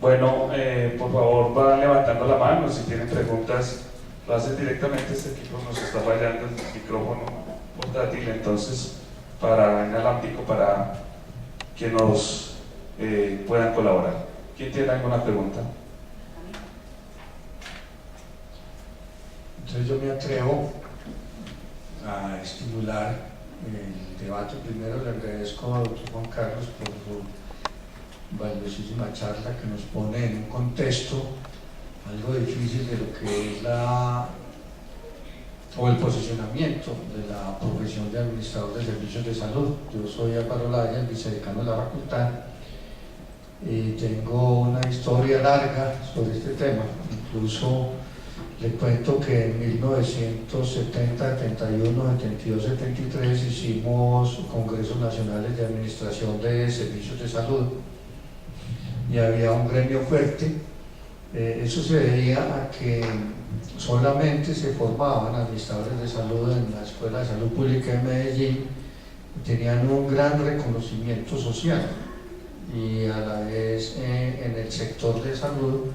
Bueno, por favor van levantando la mano, si tienen preguntas lo hacen directamente. Este equipo nos está fallando el micrófono portátil, entonces para inalámbrico, para que nos puedan colaborar. ¿Quién tiene alguna pregunta? Entonces yo me atrevo a estimular el debate. Primero le agradezco al doctor Juan Carlos por su valiosísima charla que nos pone en un contexto algo difícil de lo que es el posicionamiento de la profesión de administrador de servicios de salud. Yo soy Álvaro Laya, el vicedecano de la facultad, y tengo una historia larga sobre este tema. Incluso le cuento que en 1970, 71, 72, 73 hicimos congresos nacionales de administración de servicios de salud y había un gremio fuerte. Eso se debía a que solamente se formaban administradores de salud en la Escuela de Salud Pública de Medellín y tenían un gran reconocimiento social, y a la vez en el sector de salud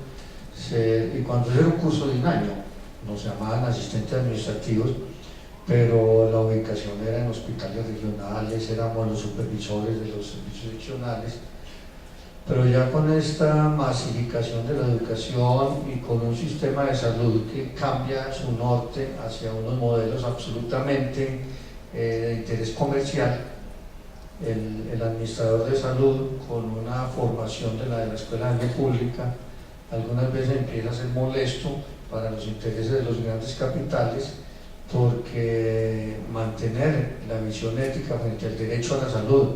y cuando era un curso de un año nos llamaban asistentes administrativos, pero la ubicación era en hospitales regionales, éramos los supervisores de los servicios seccionales. Pero ya con esta masificación de la educación y con un sistema de salud que cambia su norte hacia unos modelos absolutamente de interés comercial, el administrador de salud, con una formación de la Escuela de Salud Pública, algunas veces empieza a ser molesto para los intereses de los grandes capitales, porque mantener la visión ética frente al derecho a la salud,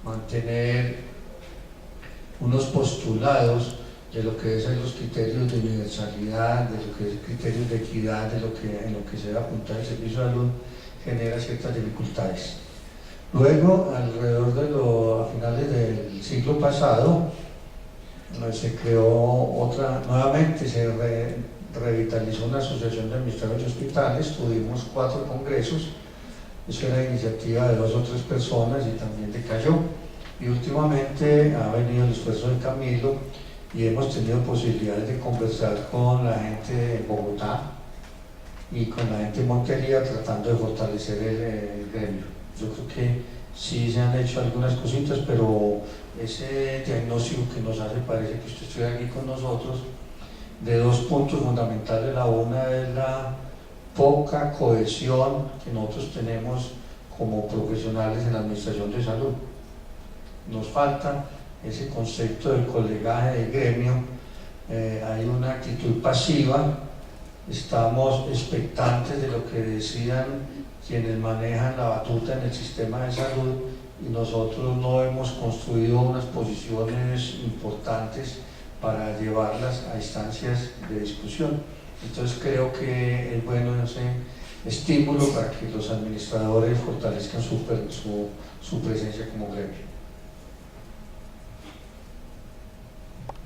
mantener unos postulados de lo que es los criterios de universalidad, de lo que es criterios de equidad, en lo que se debe apuntar el servicio de salud, genera ciertas dificultades. Luego, a finales del siglo pasado, se creó nuevamente se revitalizó una asociación de administradores de hospitales. Tuvimos 4 congresos, eso era iniciativa de 2 o 3 personas y también decayó. Y últimamente ha venido el esfuerzo de Camilo y hemos tenido posibilidades de conversar con la gente de Bogotá y con la gente de Montería, tratando de fortalecer el gremio. Yo creo que sí se han hecho algunas cositas, pero ese diagnóstico que nos hace, parece que usted estuviera aquí con nosotros, de 2 puntos fundamentales. La una es la poca cohesión que nosotros tenemos como profesionales en la administración de salud. Nos falta ese concepto del colegaje de gremio, hay una actitud pasiva, estamos expectantes de lo que decidan quienes manejan la batuta en el sistema de salud, y nosotros no hemos construido unas posiciones importantes para llevarlas a instancias de discusión. Entonces creo que es bueno ese estímulo para que los administradores fortalezcan su presencia como gremio.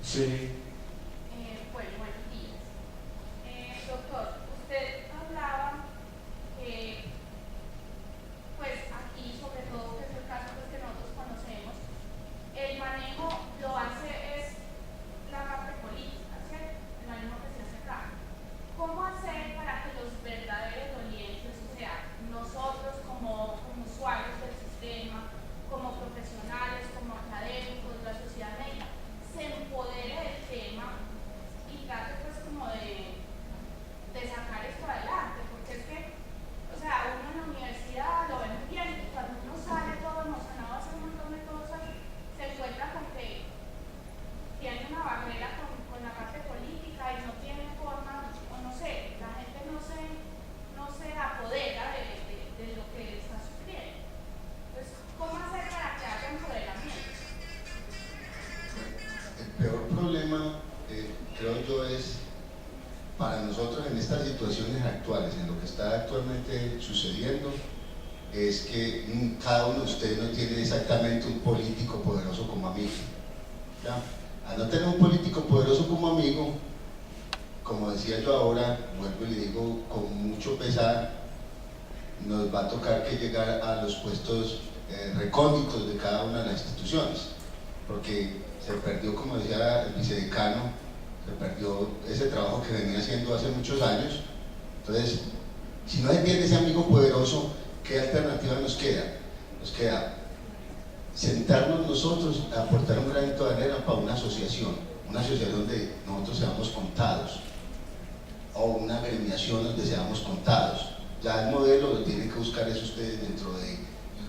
Sí. Bueno, buenos días. Doctor, usted hablaba que, pues aquí, sobre todo, que es el caso pues, que nosotros conocemos, el manejo lo hace es la parte política, ¿cierto? El manejo que se hace acá. ¿Cómo hacer para que los verdaderos dolientes, o sea, nosotros como usuarios del sistema, como profesionales, como académicos, la sociedad médica, se empodere del tema y trate pues como de sacar esto adelante? Porque es que, o sea, uno en la universidad lo ve muy bien, y cuando uno sale todo emocionado a hacer un montón de cosas, se encuentra con que tiene una barrera con la parte política y no tiene forma, o no sé, la gente no se apodera de lo que está sufriendo. Entonces, ¿cómo hacer para que haya empoderamiento? El peor problema, creo yo, es para nosotros en estas situaciones actuales, en lo que está actualmente sucediendo, es que cada uno de ustedes no tiene exactamente un político poderoso como amigo. ¿Ya? Al no tener un político poderoso como amigo, como decía yo ahora, vuelvo y le digo con mucho pesar, nos va a tocar que llegar a los puestos recónditos de cada una de las instituciones, porque se perdió, como decía el vicedecano, se perdió ese trabajo que venía haciendo hace muchos años. Entonces, si no entiende ese amigo poderoso, ¿qué alternativa nos queda? Nos queda sentarnos nosotros a aportar un granito de arena para una asociación donde nosotros seamos contados, o una agremiación donde seamos contados. Ya el modelo lo tienen que buscar es ustedes dentro de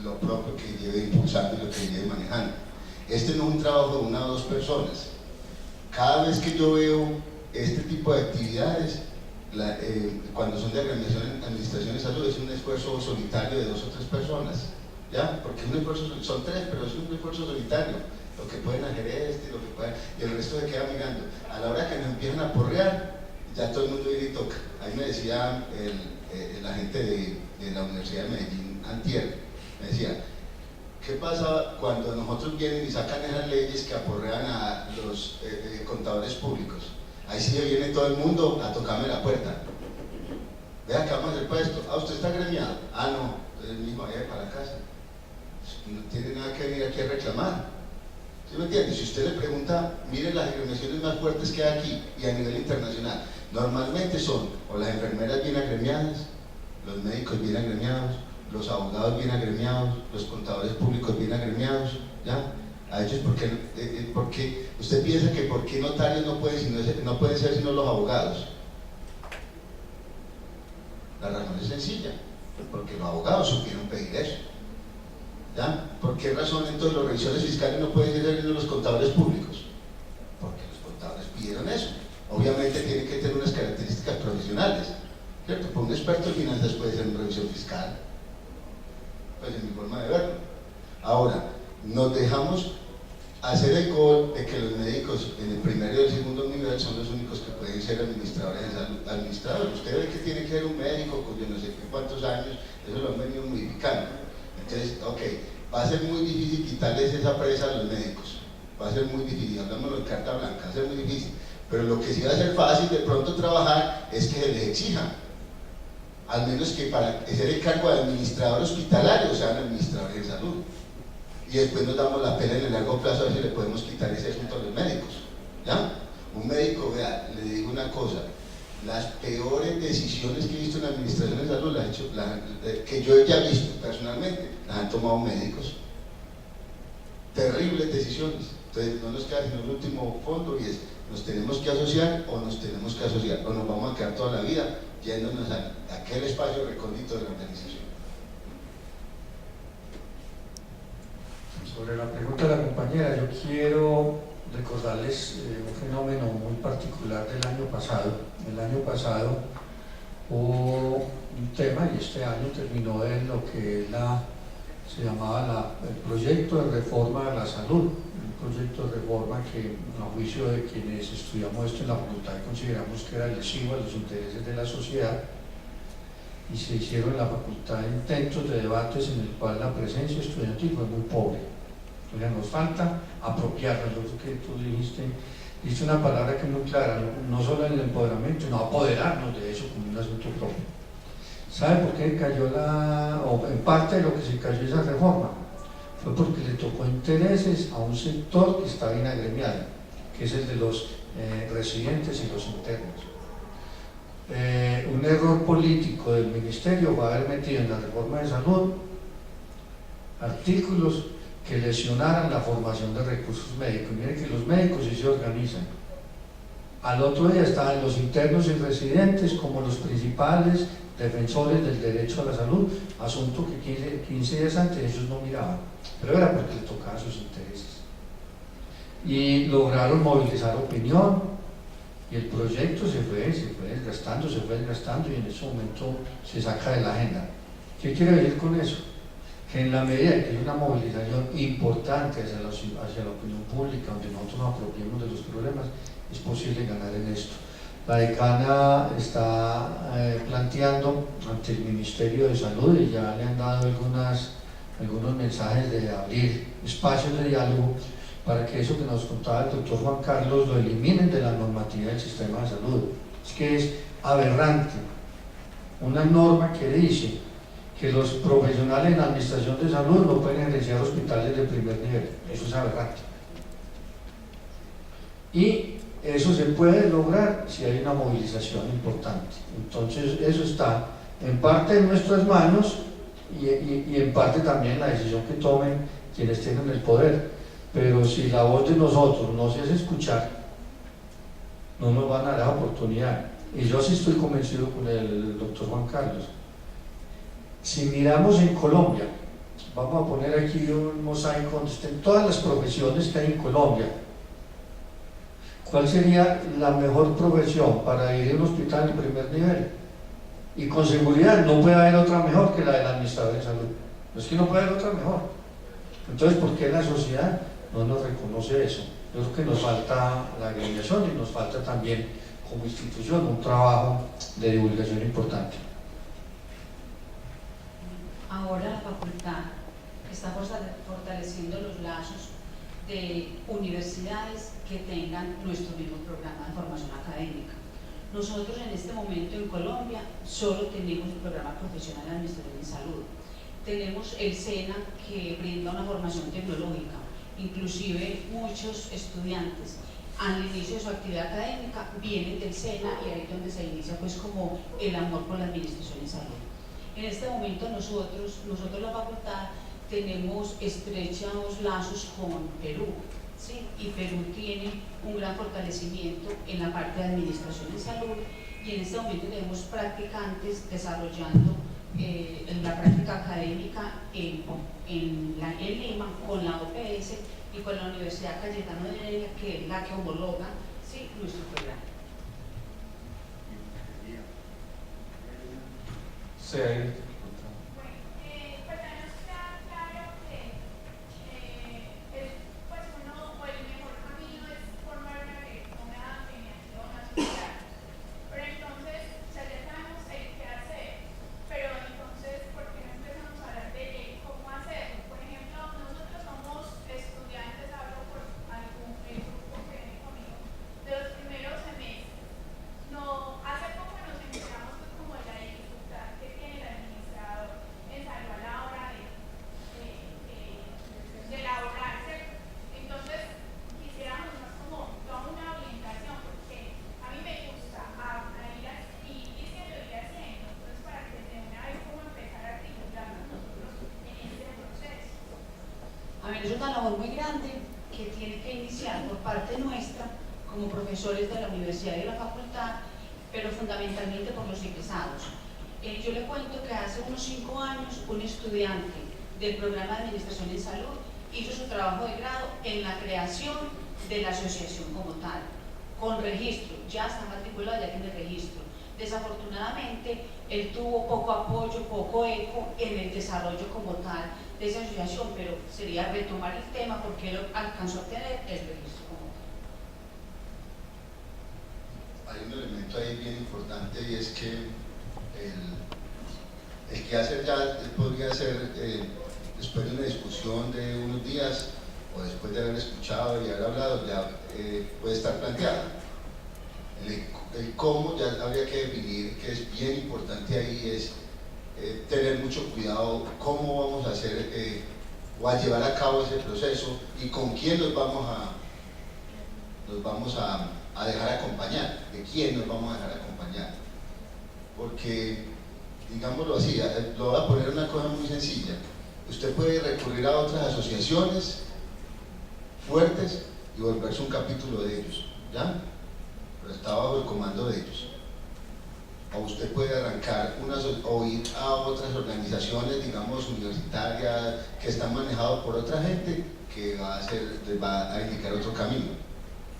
lo propio que lleve impulsando y lo que lleve manejando. Este no es un trabajo de una o dos personas. Cada vez que yo veo este tipo de actividades, cuando son de agremiación en administración de salud, es un esfuerzo solitario de 2 o 3 personas, ¿ya? Porque es un esfuerzo, son 3, pero es un esfuerzo solitario. Lo que pueden hacer lo que pueden, y el resto se queda mirando. A la hora que nos empiezan a porrear, ya todo el mundo viene y toca. Ahí me decía la gente de la Universidad de Medellín, antier, me decía, ¿qué pasa cuando nosotros vienen y sacan esas leyes que aporrean a los contadores públicos? Ahí sí viene todo el mundo a tocarme la puerta. Vea, ¿qué vamos a hacer para esto? Ah, ¿usted está agremiado? Ah, no, entonces mismo vaya para la casa. No tiene nada que venir aquí a reclamar. ¿Sí me entiende? Si usted le pregunta, miren las agremiaciones más fuertes que hay aquí y a nivel internacional, normalmente son o las enfermeras bien agremiadas, los médicos bien agremiados, los abogados bien agremiados, los contadores públicos bien agremiados, ¿ya? A ellos, porque usted piensa que por qué notarios no pueden ser sino los abogados. La razón es sencilla, porque los abogados supieron pedir eso, ¿ya? ¿Por qué razón entonces los revisores fiscales no pueden ser sino los contadores públicos? Porque los contadores pidieron eso. Obviamente tienen que tener unas características profesionales, ¿cierto? Pues un experto en finanzas puede ser un revisor fiscal, pues en mi forma de verlo. Ahora, nos dejamos hacer el gol de que los médicos en el primer y el segundo nivel son los únicos que pueden ser administradores de salud. Administradores, usted ve que tiene que ser un médico con yo no sé cuántos años, eso lo han venido modificando. Entonces, ok, va a ser muy difícil quitarles esa presa a los médicos, va a ser muy difícil, hablámoslo en carta blanca, va a ser muy difícil, pero lo que sí va a ser fácil de pronto trabajar es que se les exija, al menos que para ser el cargo de administrador hospitalario sean administradores de salud. Y después nos damos la pena en el largo plazo a ver si le podemos quitar ese asunto a los médicos, ¿ya? Un médico, vea, le digo una cosa, las peores decisiones que he visto en la administración de salud, que yo ya he visto personalmente, las han tomado médicos. Terribles decisiones. Entonces no nos queda sino el último fondo y es, nos tenemos que asociar o nos tenemos que asociar, o nos vamos a quedar toda la vida yéndonos a aquel espacio recóndito de la organización. Sobre la pregunta de la compañera, yo quiero recordarles un fenómeno muy particular del año pasado. El año pasado hubo un tema y este año terminó en lo que se llamaba el proyecto de reforma de la salud, un proyecto de reforma que a juicio de quienes estudiamos esto en la facultad consideramos que era lesivo a los intereses de la sociedad, y se hicieron en la facultad intentos de debates en el cual la presencia estudiantil fue muy pobre. O sea, nos falta apropiarnos, lo que tú dijiste una palabra que es muy clara, no solo en el empoderamiento, sino apoderarnos de eso como un asunto propio. ¿Sabe por qué cayó o en parte de lo que se cayó esa reforma? Fue porque le tocó intereses a un sector que está bien agremiado, que es el de los residentes y los internos. Un error político del ministerio fue haber metido en la reforma de salud artículos que lesionaran la formación de recursos médicos. Miren que los médicos sí se organizan. Al otro día estaban los internos y residentes como los principales defensores del derecho a la salud, asunto que 15 días antes ellos no miraban, pero era porque les tocaban sus intereses. Y lograron movilizar opinión, y el proyecto se fue desgastando y en ese momento se saca de la agenda. ¿Qué quiere decir con eso? Que en la medida que hay una movilización importante hacia la opinión pública, donde nosotros nos apropiemos de los problemas, es posible ganar en esto. La decana está planteando ante el Ministerio de Salud, y ya le han dado algunos mensajes de abrir espacios de diálogo para que eso que nos contaba el doctor Juan Carlos lo eliminen de la normatividad del sistema de salud. Es que es aberrante una norma que dice que los profesionales en la administración de salud no pueden gerenciar hospitales de primer nivel. Eso es aberrante. Y eso se puede lograr si hay una movilización importante. Entonces eso está en parte en nuestras manos y en parte también la decisión que tomen quienes tienen el poder. Pero si la voz de nosotros no se hace escuchar, no nos van a dar oportunidad. Y yo sí estoy convencido con el doctor Juan Carlos. Si miramos en Colombia, vamos a poner aquí un mosaico donde estén todas las profesiones que hay en Colombia. ¿Cuál sería la mejor profesión para ir a un hospital de primer nivel? Y con seguridad no puede haber otra mejor que la del administrador de salud. No es que no puede haber otra mejor. Entonces, ¿por qué la sociedad no nos reconoce eso? Yo creo que nos falta la agremiación y nos falta también como institución un trabajo de divulgación importante. Ahora la facultad está fortaleciendo los lazos de universidades que tengan nuestro mismo programa de formación académica. Nosotros en este momento en Colombia solo tenemos el programa profesional de administración en salud. Tenemos el SENA que brinda una formación tecnológica, inclusive muchos estudiantes al inicio de su actividad académica vienen del SENA y ahí es donde se inicia pues como el amor por la administración en salud. En este momento nosotros la facultad tenemos estrechos lazos con Perú, ¿sí? Y Perú tiene un gran fortalecimiento en la parte de administración en salud y en este momento tenemos practicantes desarrollando la práctica académica en Lima con la OPS y con la Universidad Cayetano de Heredia, que es la que homologa, ¿sí?, nuestro programa. Sí, Es una labor muy grande que tiene que iniciar por parte nuestra como profesores de la universidad y de la facultad, pero fundamentalmente por los egresados. Yo le cuento que hace unos 5 años un estudiante del programa de administración en salud hizo su trabajo de grado en la creación de la asociación como tal, con registro, ya está matriculado, ya tiene registro. Desafortunadamente, él tuvo poco apoyo, poco eco en el desarrollo como tal de esa asociación, pero sería retomar el tema porque él alcanzó a tener el registro como tal. Hay un elemento ahí bien importante y es que el que hacer ya podría ser después de una discusión de unos días o después de haber escuchado y haber hablado, ya puede estar planteado. El cómo ya habría que definir, que es bien importante ahí, es tener mucho cuidado cómo vamos a hacer o a llevar a cabo ese proceso y con quién nos vamos a dejar acompañar, de quién nos vamos a dejar acompañar. Porque, digámoslo así, lo voy a poner una cosa muy sencilla. Usted puede recurrir a otras asociaciones fuertes y volverse un capítulo de ellos, ¿ya? Pero está bajo el comando de ellos. O usted puede arrancar o ir a otras organizaciones, digamos, universitarias, que están manejadas por otra gente que les va a indicar otro camino.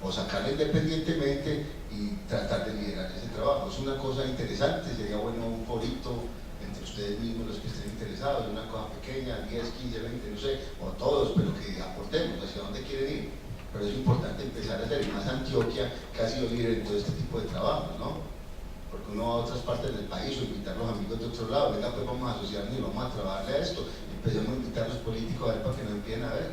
O sacarla independientemente y tratar de liderar ese trabajo. Es una cosa interesante, sería bueno un forito entre ustedes mismos, los que estén interesados, una cosa pequeña, 10, 15, 20, no sé, o todos, pero que aportemos hacia dónde quieren ir. Pero es importante empezar a hacer, y más Antioquia, que ha sido líder en todo este tipo de trabajos, ¿no? Porque uno va a otras partes del país o invitar a los amigos de otro lado, venga, pues vamos a asociarnos y vamos a trabajarle a esto, y empecemos a invitar a los políticos a ver para que nos empiecen a ver,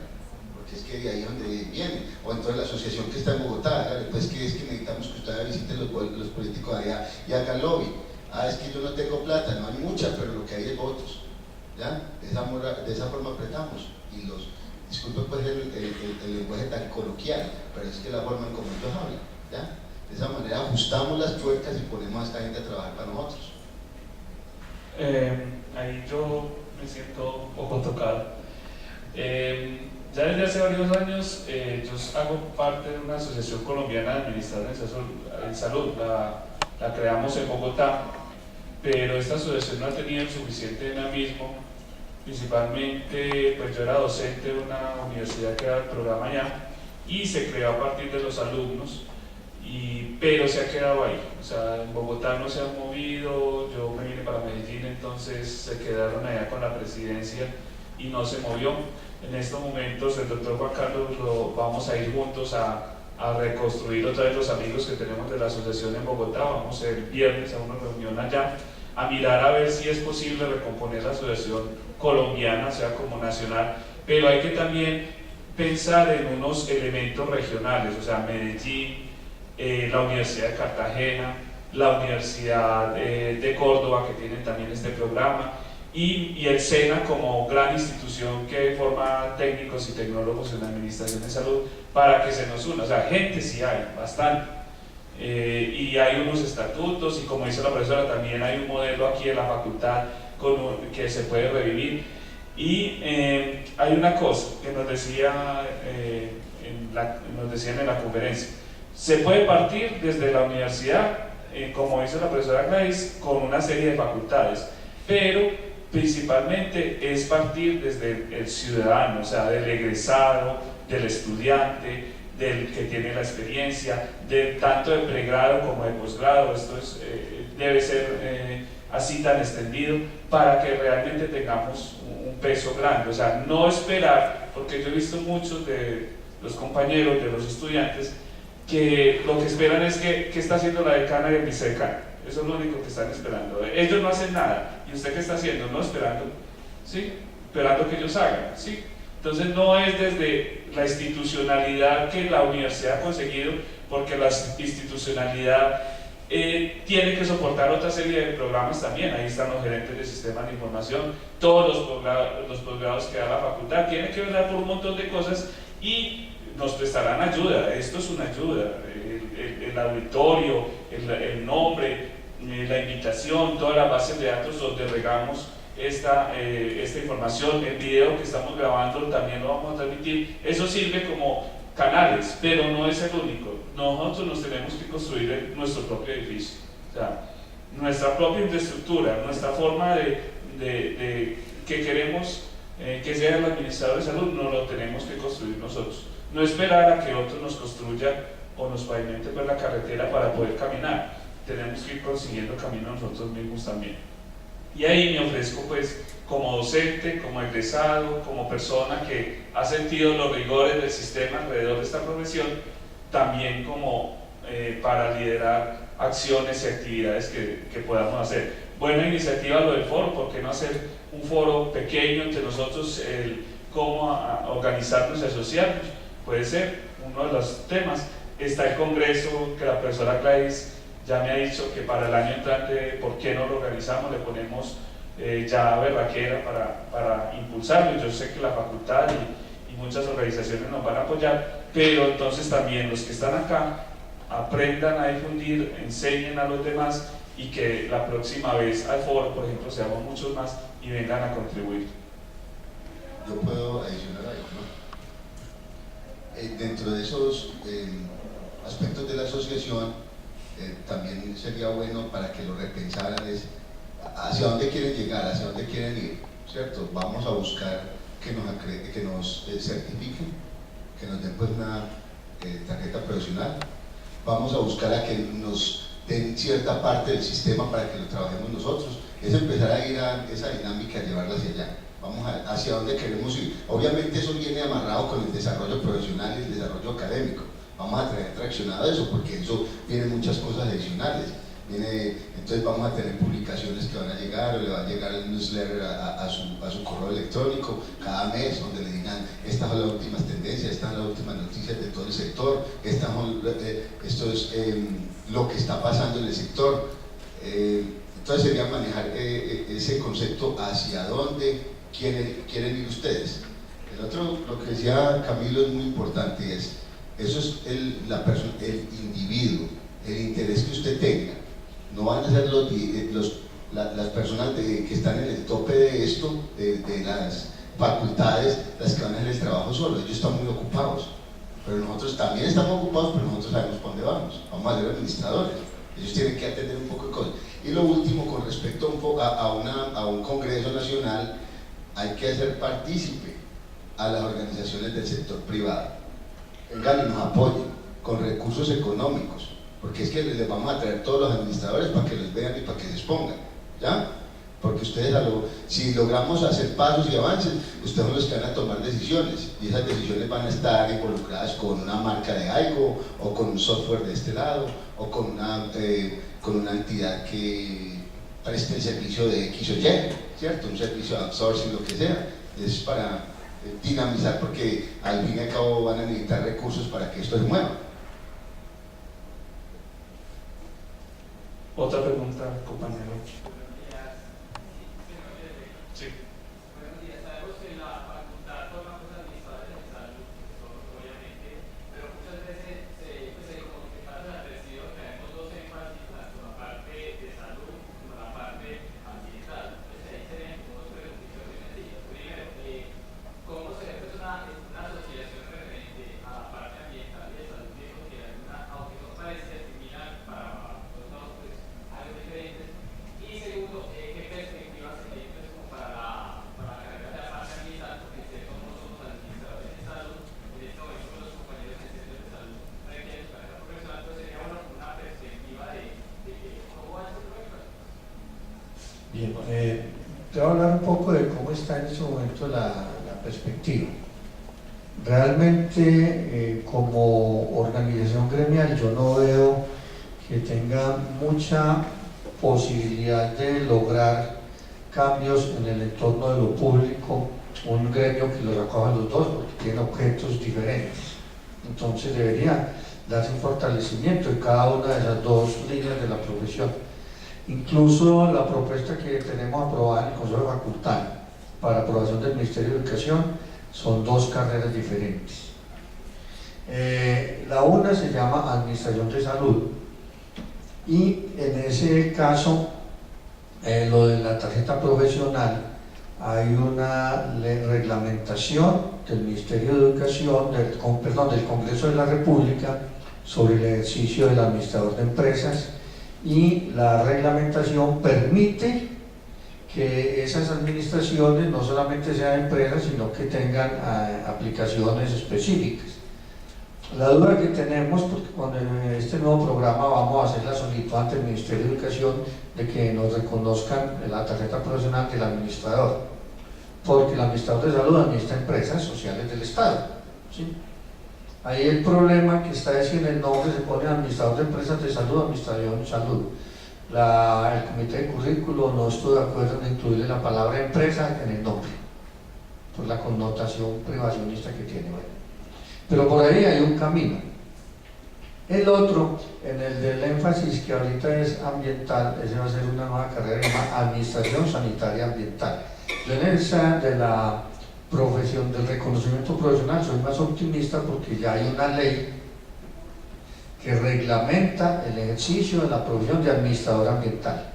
porque es que de ahí es donde viene. O entonces la asociación que está en Bogotá, pues que es que necesitamos que ustedes visiten los políticos allá y hagan lobby. Es que yo no tengo plata, no hay mucha, pero lo que hay es votos, ¿ya? De esa forma apretamos, y disculpe pues el lenguaje tan coloquial, pero es que la forma en como ellos hablan, ¿ya? De esa manera ajustamos las tuercas y ponemos a esta gente a trabajar para nosotros. Ahí yo me siento un poco tocado. Ya desde hace varios años yo hago parte de una asociación colombiana de administradores en salud, la creamos en Bogotá, pero esta asociación no ha tenido el suficiente dinamismo. Principalmente, pues yo era docente de una universidad que era el programa allá y se creó a partir de los alumnos, pero se ha quedado ahí. O sea, en Bogotá no se ha movido, yo me vine para Medellín, entonces se quedaron allá con la presidencia y no se movió. En estos momentos el doctor Juan Carlos vamos a ir juntos a reconstruir otra vez los amigos que tenemos de la asociación en Bogotá. Vamos el viernes a una reunión allá a mirar a ver si es posible recomponer la asociación colombiana, sea como nacional, pero hay que también pensar en unos elementos regionales, o sea, Medellín, la Universidad de Cartagena, la Universidad de Córdoba, que tienen también este programa, y el SENA como gran institución que forma técnicos y tecnólogos en la administración de salud, para que se nos una. O sea, gente sí hay, bastante. Y hay unos estatutos, y como dice la profesora, también hay un modelo aquí en la facultad que se puede revivir. Y hay una cosa que nos decían en la conferencia: se puede partir desde la universidad, como dice la profesora Gladys, con una serie de facultades, pero principalmente es partir desde el ciudadano, o sea, del egresado, del estudiante, del que tiene la experiencia, tanto de pregrado como de posgrado. Esto debe ser así tan extendido para que realmente tengamos un peso grande. O sea, no esperar, porque yo he visto muchos de los compañeros, de los estudiantes, que lo que esperan es que está haciendo la decana y el vicedecano. Eso es lo único que están esperando. Ellos no hacen nada. ¿Y usted qué está haciendo? No, esperando, ¿sí? Esperando que ellos hagan, ¿sí? Entonces no es desde la institucionalidad que la universidad ha conseguido, porque la institucionalidad tiene que soportar otra serie de programas también. Ahí están los gerentes de sistemas de información, todos los posgrados que da la facultad, tiene que velar por un montón de cosas y nos prestarán ayuda. Esto es una ayuda, el auditorio, el nombre, la invitación, todas las bases de datos donde regamos esta información. El video que estamos grabando también lo vamos a transmitir. Eso sirve como canales, pero no es el único. Nosotros nos tenemos que construir nuestro propio edificio, o sea, nuestra propia infraestructura, nuestra forma de que queremos que sea el administrador de salud, nos lo tenemos que construir nosotros. No esperar a que otro nos construya o nos pavimente por la carretera para poder caminar. Tenemos que ir consiguiendo camino nosotros mismos también. Y ahí me ofrezco, pues, como docente, como egresado, como persona que ha sentido los rigores del sistema alrededor de esta profesión, también como para liderar acciones y actividades que podamos hacer. Buena iniciativa lo del foro. ¿Por qué no hacer un foro pequeño entre nosotros? Cómo organizarnos y asociarnos puede ser uno de los temas. Está el congreso que la profesora Gladys ya me ha dicho que para el año entrante, ¿por qué no lo organizamos? Le ponemos ya berraquera para impulsarlo. Yo sé que la facultad y muchas organizaciones nos van a apoyar, pero entonces también los que están acá aprendan a difundir, enseñen a los demás, y que la próxima vez al foro, por ejemplo, seamos muchos más y vengan a contribuir. Yo puedo adicionar algo, ¿no? Dentro de esos aspectos de la asociación, también sería bueno para que lo repensaran es hacia dónde quieren llegar, hacia dónde quieren ir, ¿cierto? Vamos a buscar que nos certifiquen, que nos den pues una tarjeta profesional. Vamos a buscar a que nos den cierta parte del sistema para que lo trabajemos nosotros. Es empezar a ir a esa dinámica, a llevarla hacia allá. Vamos hacia dónde queremos ir. Obviamente eso viene amarrado con el desarrollo profesional y el desarrollo académico. Vamos a tener traccionado eso, porque eso viene muchas cosas adicionales. Entonces vamos a tener publicaciones que van a llegar, o le va a llegar el newsletter a su correo electrónico cada mes, donde le digan: estas son las últimas tendencias, estas son las últimas noticias de todo el sector, esto es lo que está pasando en el sector. Entonces sería manejar ese concepto hacia dónde quieren ir ustedes. El otro, lo que decía Camilo, es muy importante, y es, eso es el individuo, el interés que usted tenga. No van a ser las personas que están en el tope de esto, de las facultades, las que van a hacer el trabajo solo. Ellos están muy ocupados, pero nosotros también estamos ocupados, pero nosotros sabemos para dónde vamos a ser administradores. Ellos tienen que atender un poco de cosas. Y lo último, con respecto a un congreso nacional, hay que hacer partícipe a las organizaciones del sector privado. Vengan y nos apoyen con recursos económicos, porque es que les vamos a traer todos los administradores para que los vean y para que se expongan, ¿ya? Porque ustedes, si logramos hacer pasos y avances, ustedes son los que van a tomar decisiones, y esas decisiones van a estar involucradas con una marca de algo, o con un software de este lado, o con una entidad que preste el servicio de X o Y, ¿cierto? Un servicio de outsourcing, lo que sea. Es para dinamizar, porque al fin y al cabo van a necesitar recursos para que esto se mueva. Otra pregunta, compañero. Sí. Buenos días. Sabemos que la facultad forma administradores de salud, obviamente, pero muchas veces como que pasa desapercibido que tenemos dos énfasis, tanto la parte de salud como la parte ambiental. Entonces ahí se ven como dos preguntas muy sencillas. Primero, ¿cómo se ve una asociación referente a la parte ambiental y de salud? Digo que aunque son parecidas, similar para los dos, pues algo diferentes. Y segundo, ¿qué perspectivas se tienen como para la carrera de la parte ambiental? Porque ustedes somos administradores de salud, en este momento con los compañeros en centros de salud requieren su carrera profesional, entonces sería una perspectiva de cómo va a ser el proyecto. Bien, te voy a hablar un poco de cómo está en este momento la perspectiva. Realmente, como organización gremial, yo no veo que tenga mucha posibilidad de lograr cambios en el entorno de lo público, un gremio que los acoja los dos, porque tiene objetos diferentes. Entonces debería darse un fortalecimiento en cada una de esas dos líneas de la profesión. Incluso la propuesta que tenemos aprobada en el Consejo de Facultad para aprobación del Ministerio de Educación son dos carreras diferentes. La una se llama Administración de Salud, y en ese caso, lo de la tarjeta profesional, hay una reglamentación del Ministerio de Educación, del Congreso de la República, sobre el ejercicio del administrador de empresas, y la reglamentación permite que esas administraciones no solamente sean empresas, sino que tengan aplicaciones específicas. La duda que tenemos, porque con este nuevo programa vamos a hacer la solicitud ante el Ministerio de Educación de que nos reconozcan la tarjeta profesional del administrador, porque el administrador de salud administra empresas sociales del Estado, ¿sí? Ahí el problema que está es que en el nombre se pone administrador de empresas de salud, administración de salud. El comité de currículo no estuvo de acuerdo en incluirle la palabra empresa en el nombre, por la connotación privacionista que tiene. Bueno, pero por ahí hay un camino. El otro, en el del énfasis que ahorita es ambiental, ese va a ser una nueva carrera llamada Administración Sanitaria Ambiental. Yo en esa de la profesión del reconocimiento profesional soy más optimista, porque ya hay una ley que reglamenta el ejercicio de la profesión de administrador ambiental.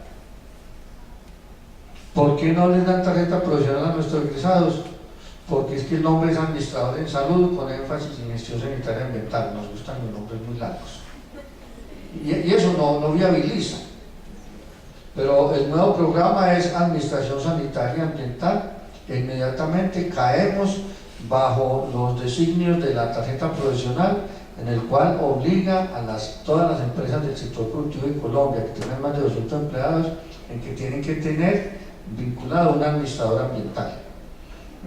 ¿Por qué no les dan tarjeta profesional a nuestros egresados? Porque es que el nombre es administrador en salud con énfasis en gestión sanitaria ambiental. Nos gustan los nombres muy largos y eso no viabiliza. Pero el nuevo programa es Administración Sanitaria Ambiental, e inmediatamente caemos bajo los designios de la tarjeta profesional, en el cual obliga a todas las empresas del sector productivo en Colombia que tienen más de 200 empleados en que tienen que tener vinculado a un administrador ambiental.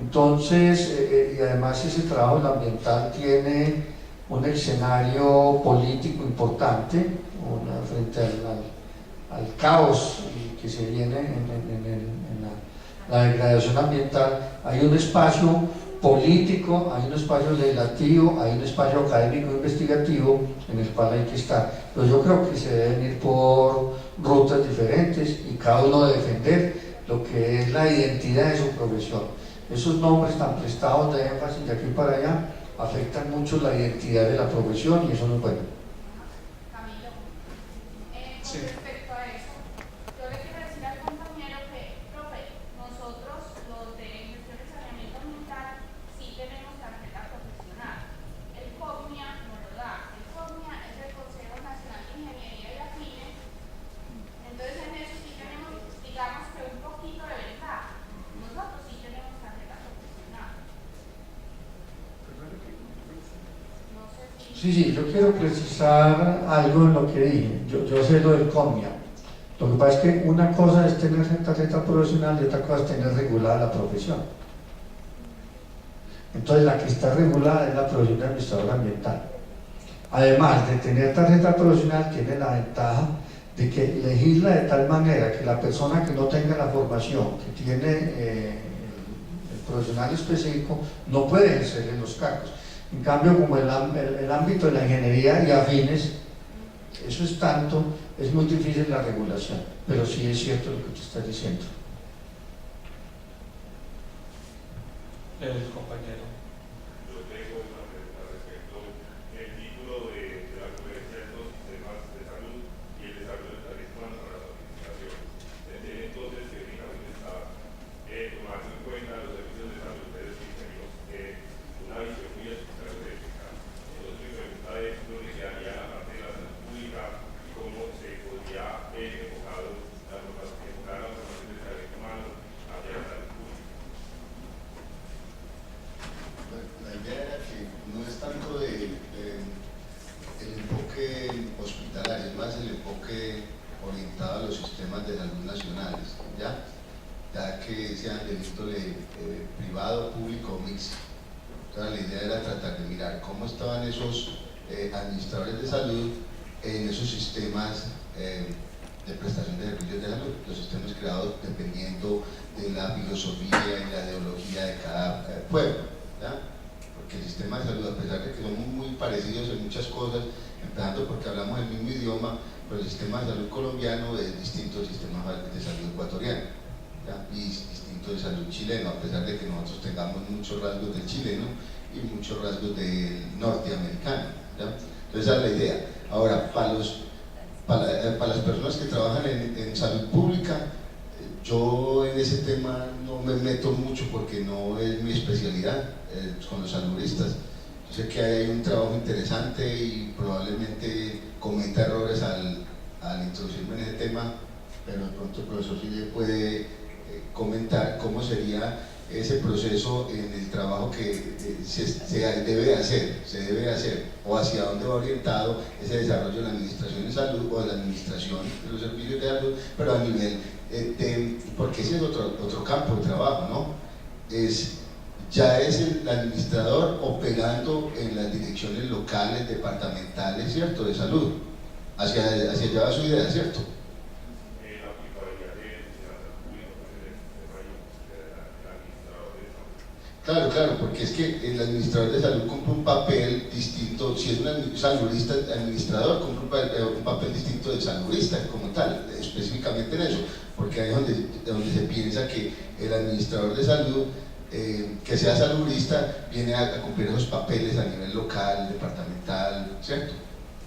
Entonces, y además ese trabajo ambiental tiene un escenario político importante frente al caos que se viene en la degradación ambiental. Hay un espacio político, hay un espacio legislativo, hay un espacio académico e investigativo en el cual hay que estar. Pero yo creo que se deben ir por rutas diferentes y cada uno defender lo que es la identidad de su profesión. Esos nombres tan prestados de énfasis de aquí para allá afectan mucho la identidad de la profesión y eso no es bueno. Camilo, con Sí. respecto a eso, yo le quiero decir al compañero que, profe, nosotros los de gestión de saneamiento ambiental sí tenemos tarjeta profesional. El COGNIA no lo da. El COGNIA es el Consejo Nacional de Ingeniería y Afines. Entonces en eso sí tenemos, digamos que un poquito de ventaja. Nosotros sí tenemos tarjeta profesional. No sé si... Sí, yo quiero precisar algo en lo que dije. Yo sé lo del COMIA. Lo que pasa es que una cosa es tener tarjeta profesional y otra cosa es tener regulada la profesión. Entonces la que está regulada es la profesión de administrador ambiental. Además de tener tarjeta profesional, tiene la ventaja de que legisla de tal manera que la persona que no tenga la formación que tiene el profesional específico no puede ejercer en los cargos. En cambio, como el ámbito de la ingeniería y afines, eso es tanto, es muy difícil la regulación, pero sí es cierto lo que tú estás diciendo. El compañero. Yo tengo una pregunta respecto al título de la conferencia de los sistemas de salud y el desarrollo de tareas humanas para las administraciones. Entiendo entonces que únicamente está tomando en cuenta los servicios de salud, es decir, tenemos una visión muy estratégica. Entonces mi pregunta es, ¿dónde quedaría la parte de la salud pública y cómo se podría enfocar la formación de tareas humanas hacia la salud pública? La idea era que no es tanto el enfoque hospitalario, es más el enfoque orientado a los sistemas de salud nacionales, ya que sean de índole privado, público o mixto. Entonces la idea era tratar de mirar cómo estaban esos administradores de salud en esos sistemas de prestación de servicios de salud, los sistemas creados dependiendo de la filosofía y la ideología de cada pueblo, ¿ya? Porque el sistema de salud, a pesar de que somos muy parecidos en muchas cosas, empezando porque hablamos el mismo idioma, pero el sistema de salud colombiano es distinto al sistema de salud ecuatoriano, ¿ya? Y distinto del salud chileno, a pesar de que nosotros tengamos muchos rasgos del chileno y muchos rasgos del norteamericano, ¿ya? Entonces esa es la idea. Ahora, para las personas que trabajan en salud pública, yo en ese tema no me meto mucho porque no es mi especialidad con los saludistas. Yo sé que hay un trabajo interesante y probablemente cometa errores al introducirme en ese tema, pero de pronto el profesor sí le puede comentar cómo sería ese proceso en el trabajo que se debe hacer o hacia dónde va orientado ese desarrollo de la administración de salud o de la administración de los servicios de salud, pero a nivel porque ese es otro campo de trabajo, ¿no? Ya es el administrador operando en las direcciones locales, departamentales, ¿cierto?, de salud. Hacia allá va su idea, ¿cierto? La aplicabilidad de la salud pública en el sistema del administrador de salud. Claro, porque es que el administrador de salud cumple un papel distinto, si es un saludista administrador, cumple un papel distinto del saludista como tal, específicamente en eso, porque ahí es donde se piensa que el administrador de salud, que sea saludista, viene a cumplir esos papeles a nivel local, departamental, ¿cierto?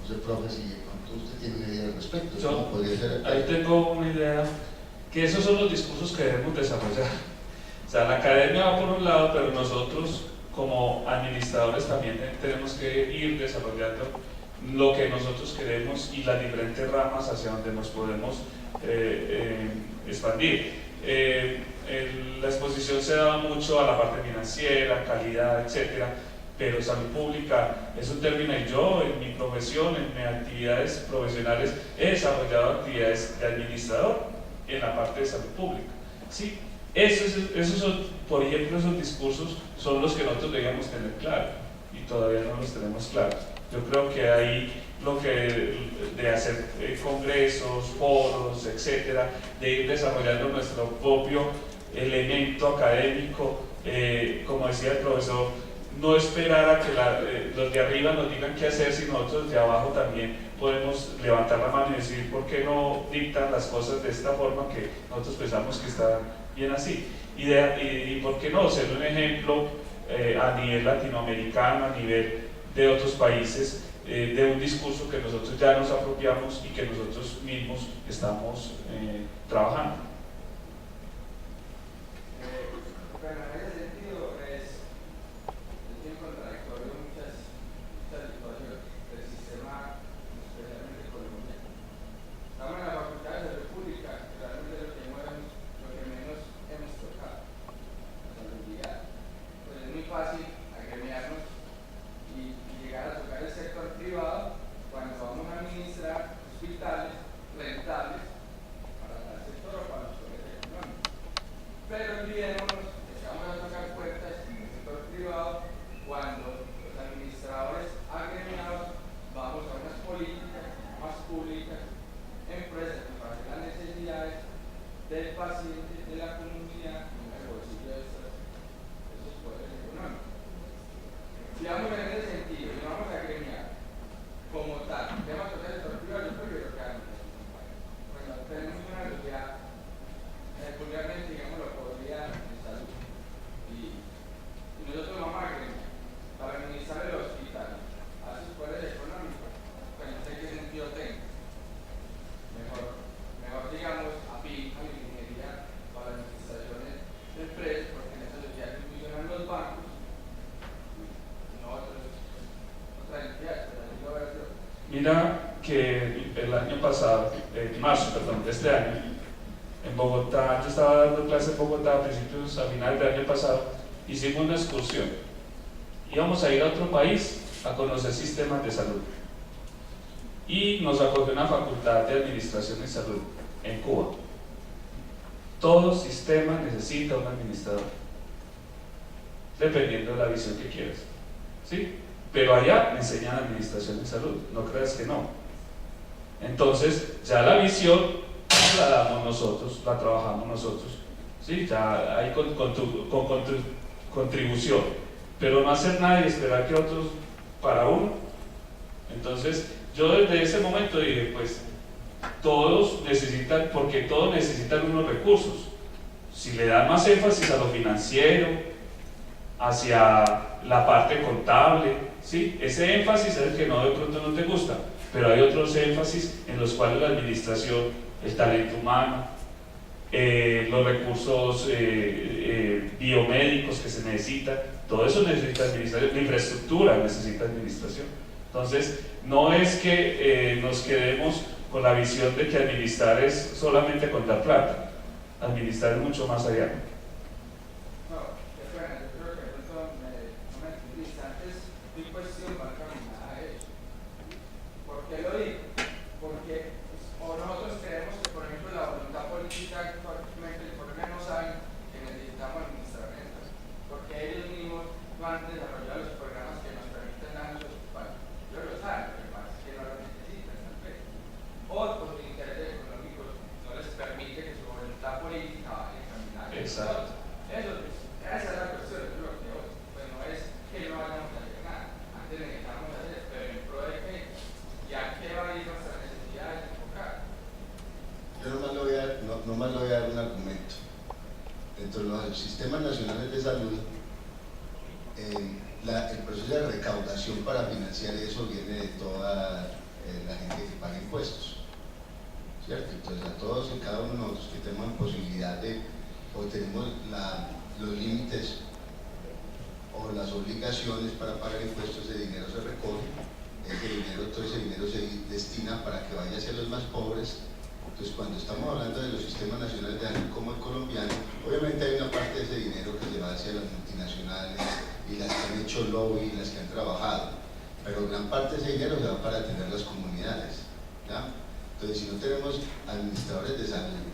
No sé, profe, si usted tiene una idea al respecto. Yo podría ser ahí tengo una idea, que esos son los discursos que debemos desarrollar. O sea, la academia va por un lado, pero nosotros como administradores también tenemos que ir desarrollando lo que nosotros queremos y las diferentes ramas hacia donde nos podemos expandir. La exposición se da mucho a la parte financiera, calidad, etcétera, pero salud pública es un término y yo en mi profesión, en mis actividades profesionales, he desarrollado actividades de administrador en la parte de salud pública. ¿Sí? Esos son, por ejemplo, esos discursos son los que nosotros debíamos tener claro y todavía no los tenemos claros. Yo creo que ahí lo que de hacer congresos, foros, etcétera, de ir desarrollando nuestro propio elemento académico, como decía el profesor, no esperar a que los de arriba nos digan qué hacer, sino nosotros de abajo también podemos levantar la mano y decir por qué no dictan las cosas de esta forma que nosotros pensamos que está bien así. Y por qué no ser un ejemplo a nivel latinoamericano, a nivel de otros países, de un discurso que nosotros ya nos apropiamos y que nosotros mismos estamos trabajando. Bueno, en ese sentido es bien contradictorio muchas situaciones del sistema, especialmente colombiano. Estamos en la Facultad de Salud Pública, que realmente lo que menos hemos tocado, la salubridad. Pues es muy fácil agremiarnos y llegar a tocar el sector privado cuando vamos a administrar hospitales rentables para el sector o para los sectores económicos. Pero olvidémonos que vamos a tocar puertas en el sector privado cuando los administradores agremiados vamos a unas políticas más públicas, empresas que para las necesidades del paciente, de la comunidad, en el bolsillo de esos poderes económicos. Si vamos en ese sentido y vamos a agremiar como tal, vamos a tocar el sector privado, yo prefiero quedarme en el país. Bueno, tenemos una realidad, vulgarmente, digamos, lo podría en salud. Y nosotros vamos a agremiar para administrar el hospital a sus poderes económicos. Pues no sé qué sentido tenga. Mejor digamos, a PIB, a la ingeniería, para las administraciones de empresas, porque en esa sociedad funcionan los bancos, no otra entidad, pero así lo veo yo. Mira que el año pasado, marzo, perdón, de este año, en Bogotá, yo estaba dando clases en Bogotá a principios, a finales del año pasado, hicimos una excursión. Íbamos a ir a otro país a conocer sistemas de salud. Y nos acogió una facultad de administración de salud en Cuba. Todo sistema necesita un administrador, dependiendo de la visión que quieras, ¿sí? Pero allá me enseñan administración de salud, no creas que no. Entonces, ya la visión la damos nosotros, la trabajamos nosotros, ¿sí? Ya hay con contribución, pero no hacer nada y esperar que otros para uno. Entonces, yo desde ese momento dije, pues, todos necesitan, porque todos necesitan unos recursos. Si le dan más énfasis a lo financiero, hacia la parte contable, ¿sí? Ese énfasis es el que no, de pronto no te gusta, pero hay otros énfasis en los cuales la administración, el talento humano, los recursos biomédicos que se necesitan, todo eso necesita administración, la infraestructura necesita administración. Entonces, no es que nos quedemos con la visión de que administrar es solamente contar plata, administrar es mucho más allá. No, qué pena, yo creo que de pronto no me entendiste. Antes mi cuestión va encaminada a eso. ¿Por qué lo digo? Porque o nosotros creemos que, por ejemplo, la voluntad política actualmente en Colombia no saben que necesitamos administrar rentas, porque ellos mismos no han desarrollado los programas que nos permiten darnos los hospitales. Ellos lo saben, lo que pasa es que no lo necesitan, tal vez. O los intereses económicos no les permite que su voluntad política vaya encaminada. Exacto. Esa es la cuestión, es lo que pues no es que no vayamos a hacer nada, antes necesitamos hacer, pero en pro de que ya que va a ir nuestras necesidades enfocadas. Yo nomás le voy a dar un argumento. Dentro de los sistemas nacionales de salud, el proceso de recaudación para financiar eso viene de toda la gente que paga impuestos, ¿cierto? Entonces a todos y cada uno de nosotros que tenemos posibilidad de, o tenemos los límites o las obligaciones para pagar impuestos, de dinero se recoge, todo ese dinero se destina para que vaya hacia los más pobres. Entonces, cuando estamos hablando de los sistemas nacionales de salud como el colombiano, obviamente hay una parte de ese dinero que se va hacia las multinacionales y las que han hecho lobby y las que han trabajado, pero gran parte de ese dinero se va para atender las comunidades, ¿ya? Entonces, si no tenemos administradores de salud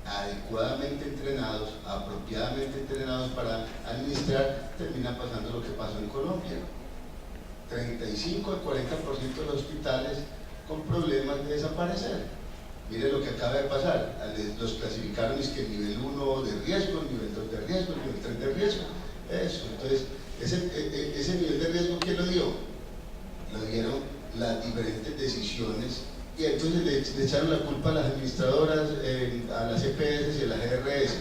adecuadamente entrenados, apropiadamente entrenados para administrar, termina pasando lo que pasó en Colombia. 35 al 40% de los hospitales con problemas de desaparecer. Mire lo que acaba de pasar, los clasificaron es que nivel 1 de riesgo, nivel 2 de riesgo, nivel 3 de riesgo. Eso, entonces Ese nivel de riesgo, ¿quién lo dio? Lo dieron las diferentes decisiones, y entonces le echaron la culpa a las administradoras, a las EPS y a las ERS.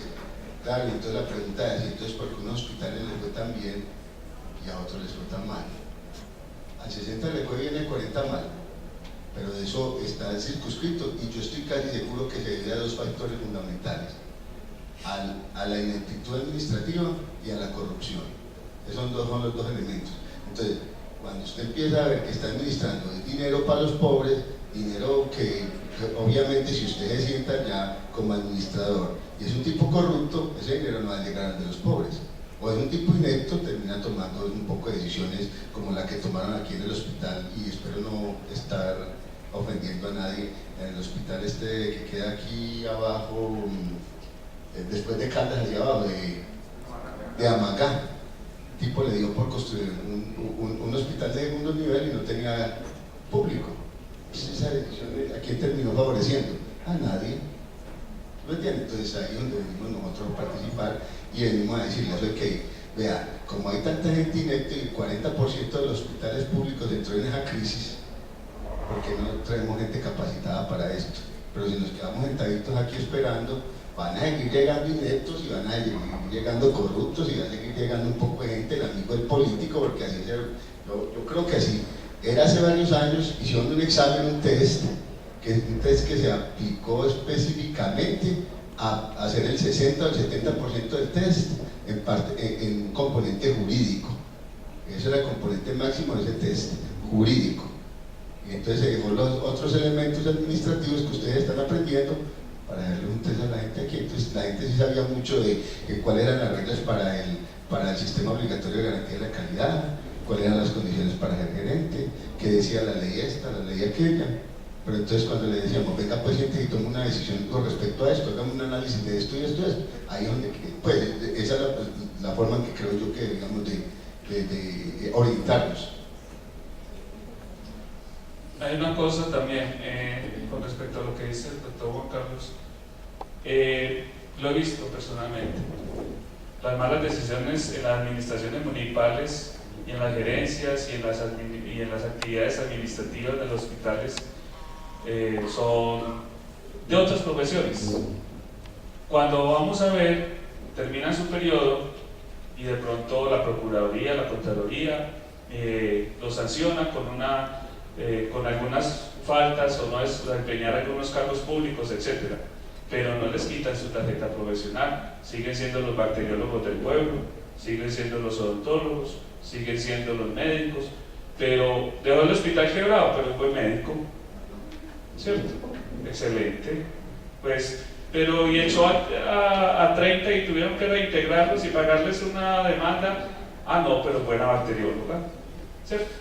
Claro, y entonces la pregunta es, entonces, ¿por qué a unos hospitales les fue tan bien y a otros les fue tan mal? Al 60 le fue bien, al 40 mal, pero de eso está circunscrito, y yo estoy casi seguro que se debe a dos factores fundamentales: a la ineptitud administrativa y a la corrupción. Esos son los dos elementos. Entonces, cuando usted empieza a ver que está administrando dinero para los pobres, dinero que obviamente, si usted se sienta ya como administrador y es un tipo corrupto, ese dinero no va a llegar al de los pobres. O es un tipo inepto, termina tomando un poco de decisiones como la que tomaron aquí en el hospital, y espero no estar ofendiendo a nadie, en el hospital que queda aquí abajo, después de Caldas hacia abajo, de Amacá. El tipo le dio por construir un hospital de segundo nivel y no tenía público. Esa decisión, ¿a quién terminó favoreciendo? A nadie. ¿Lo entienden? Entonces ahí es donde venimos nosotros a participar y venimos a decirles, ok, vea, como hay tanta gente inepta y el 40% de los hospitales públicos entró en esa crisis, ¿por qué no traemos gente capacitada para esto? Pero si nos quedamos sentaditos aquí esperando, van a seguir llegando ineptos y van a seguir llegando corruptos y van a seguir llegando un poco de gente, el amigo del político, porque así es. Yo creo que así era hace varios años. Hicieron un examen, un test que se aplicó específicamente a hacer el 60 o el 70% del test en componente jurídico. Ese era el componente máximo de ese test jurídico. Y entonces se dejó los otros elementos administrativos que ustedes están aprendiendo para darle un test a la gente aquí. Entonces la gente sí sabía mucho de cuáles eran las reglas para el sistema obligatorio de garantía de la calidad, cuáles eran las condiciones para ser gerente, qué decía la ley esta, la ley aquella. Pero entonces cuando le decíamos, venga pues gente y toma una decisión con respecto a esto, hagamos un análisis de esto y esto y esto, ahí es donde, pues esa es la forma en que creo yo que, digamos, de orientarnos. Hay una cosa también con respecto a lo que dice el doctor Juan Carlos. Lo he visto personalmente. Las malas decisiones en las administraciones municipales y en las gerencias y en las actividades administrativas de los hospitales son de otras profesiones. Cuando vamos a ver, termina su periodo y de pronto la Procuraduría, la Contraloría lo sanciona con algunas faltas o no desempeñar algunos cargos públicos, etcétera, pero no les quitan su tarjeta profesional. Siguen siendo los bacteriólogos del pueblo, siguen siendo los odontólogos, siguen siendo los médicos, pero dejó el hospital quebrado, pero es buen médico, ¿cierto? Excelente. Pues, pero y echó a 30 y tuvieron que reintegrarlos y pagarles una demanda. Ah, no, pero buena bacterióloga, ¿cierto?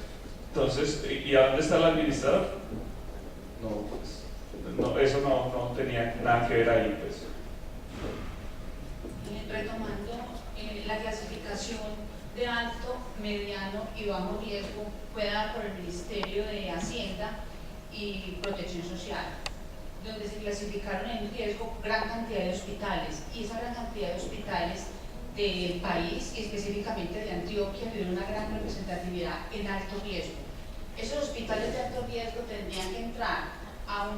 Entonces, ¿y a dónde está el administrador? No, pues, no, eso no tenía nada que ver ahí, pues. Retomando, la clasificación de alto, mediano y bajo riesgo fue dada por el Ministerio de Hacienda y Protección Social, donde se clasificaron en riesgo gran cantidad de hospitales, y esa gran cantidad de hospitales del país y específicamente de Antioquia tuvieron una gran representatividad en alto riesgo. Esos hospitales de alto riesgo tendrían que entrar a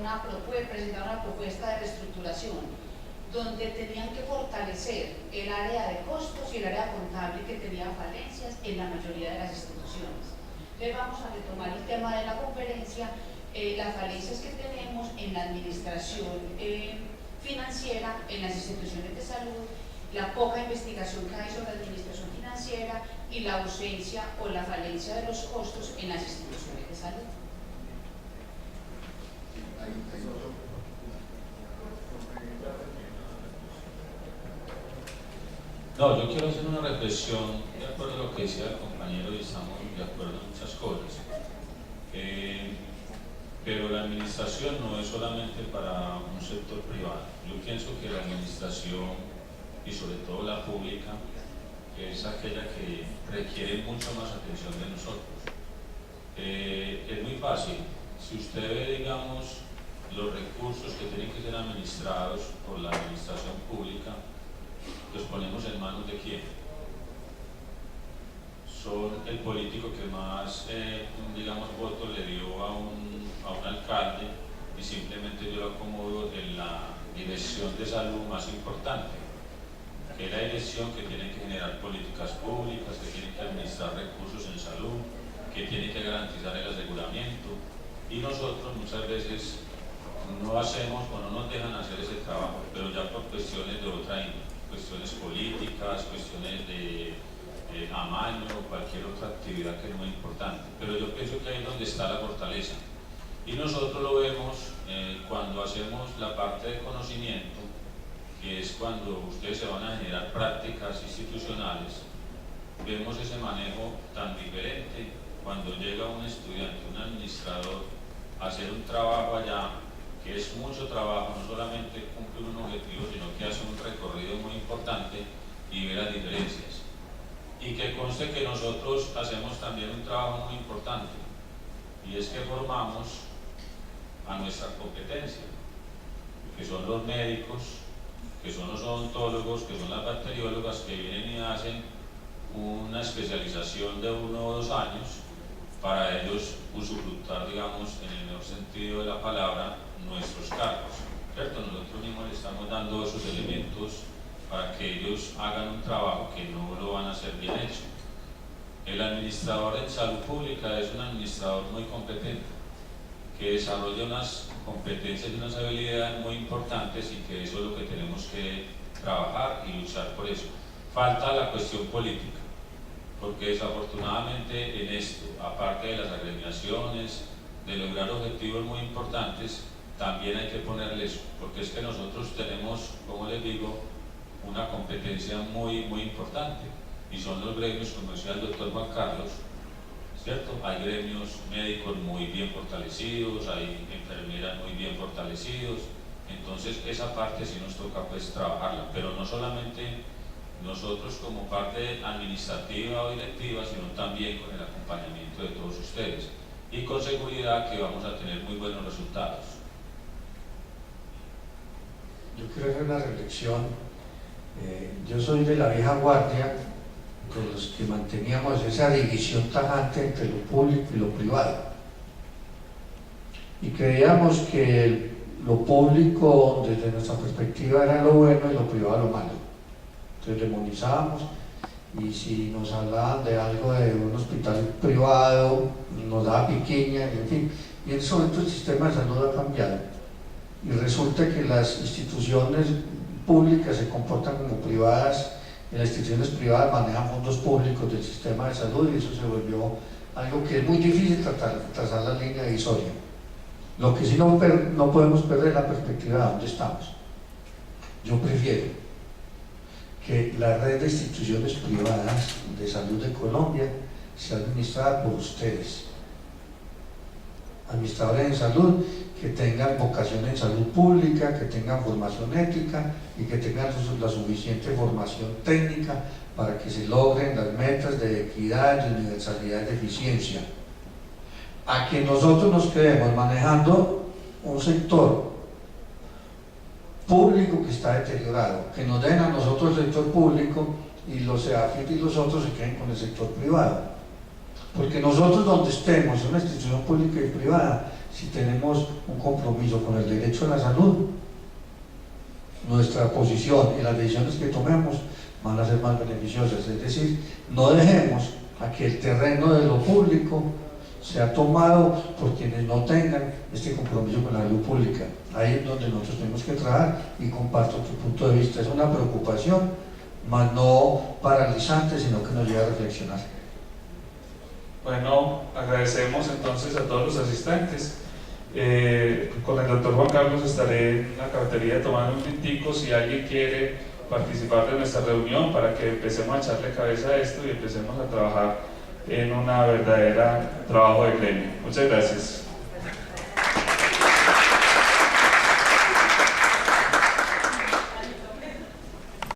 presentar una propuesta de reestructuración, donde tenían que fortalecer el área de costos y el área contable, que tenía falencias en la mayoría de las instituciones. Entonces vamos a retomar el tema de la conferencia, las falencias que tenemos en la administración financiera, en las instituciones de salud, la poca investigación que hay sobre la administración financiera y la ausencia o la falencia de los costos en las instituciones de salud. No, yo quiero hacer una reflexión de acuerdo a lo que decía el compañero, y estamos de acuerdo en muchas cosas. Pero la administración no es solamente para un sector privado. Yo pienso que la administración, y sobre todo la pública, es aquella que requiere mucho más atención de nosotros. Es muy fácil. Si usted ve, digamos, los recursos que tienen que ser administrados por la administración pública, los ponemos en manos de quién. son el político que más, digamos, votos le dio a un alcalde, y simplemente yo lo acomodo en la dirección de salud más importante, que es la dirección que tiene que generar políticas públicas, que tiene que administrar recursos en salud, que tiene que garantizar el aseguramiento, y nosotros muchas veces no hacemos o no nos dejan hacer ese trabajo, pero ya por cuestiones de otra índole, cuestiones políticas, cuestiones de amaño o cualquier otra actividad que no es importante. Pero yo pienso que ahí es donde está la fortaleza. Y nosotros lo vemos cuando hacemos la parte de conocimiento, que es cuando ustedes se van a generar prácticas institucionales. Vemos ese manejo tan diferente cuando llega un estudiante, un administrador, a hacer un trabajo allá, que es mucho trabajo, no solamente cumplir un objetivo, sino que hace un recorrido muy importante y ve las diferencias. Y que conste que nosotros hacemos también un trabajo muy importante, y es que formamos a nuestra competencia, que son los médicos, que son los odontólogos, que son las bacteriólogas, que vienen y hacen una especialización de 1 o 2 años para ellos usufructar, digamos, en el mejor sentido de la palabra, nuestros cargos, ¿cierto? Nosotros mismos les estamos dando esos elementos para que ellos hagan un trabajo que no lo van a hacer bien hecho. El administrador en salud pública es un administrador muy competente, que desarrolla unas competencias y unas habilidades muy importantes, y que eso es lo que tenemos que trabajar y luchar por eso. Falta la cuestión política, porque desafortunadamente en esto, aparte de las agremiaciones, de lograr objetivos muy importantes, también hay que ponerle eso, porque es que nosotros tenemos, como les digo, una competencia muy importante, y son los gremios, como decía el doctor Juan Carlos, ¿cierto? Hay gremios médicos muy bien fortalecidos, hay enfermeras muy bien fortalecidos, entonces esa parte sí nos toca pues trabajarla, pero no solamente nosotros como parte administrativa o directiva, sino también con el acompañamiento de todos ustedes, y con seguridad que vamos a tener muy buenos resultados. Yo quiero hacer una reflexión. Yo soy de la vieja guardia, de los que manteníamos esa división tajante entre lo público y lo privado, y creíamos que lo público desde nuestra perspectiva era lo bueno y lo privado lo malo. Entonces demonizábamos, y si nos hablaban de algo de un hospital privado nos daba piquiña, en fin. Y en ese momento el sistema de salud ha cambiado, y resulta que las instituciones públicas se comportan como privadas, y las instituciones privadas manejan fondos públicos del sistema de salud, y eso se volvió algo que es muy difícil trazar la línea divisoria. Lo que sí no podemos perder es la perspectiva de dónde estamos. Yo prefiero que la red de instituciones privadas de salud de Colombia sea administrada por ustedes, administradores en salud que tengan vocación en salud pública, que tengan formación ética y que tengan la suficiente formación técnica para que se logren las metas de equidad, de universalidad y de eficiencia. A que nosotros nos quedemos manejando un sector público que está deteriorado, que nos den a nosotros el sector público y los CEAFIT y los otros se queden con el sector privado. Porque nosotros donde estemos, en una institución pública y privada, si tenemos un compromiso con el derecho a la salud, nuestra posición y las decisiones que tomemos van a ser más beneficiosas. Es decir, no dejemos a que el terreno de lo público sea tomado por quienes no tengan este compromiso con la salud pública. Ahí es donde nosotros tenemos que trabajar, y comparto tu punto de vista. Es una preocupación, mas no paralizante, sino que nos lleva a reflexionar. Bueno, agradecemos entonces a todos los asistentes. Con el doctor Juan Carlos estaré en la cafetería tomando un tintico si alguien quiere participar de nuestra reunión, para que empecemos a echarle cabeza a esto y empecemos a trabajar en una verdadera trabajo de gremio. Muchas gracias.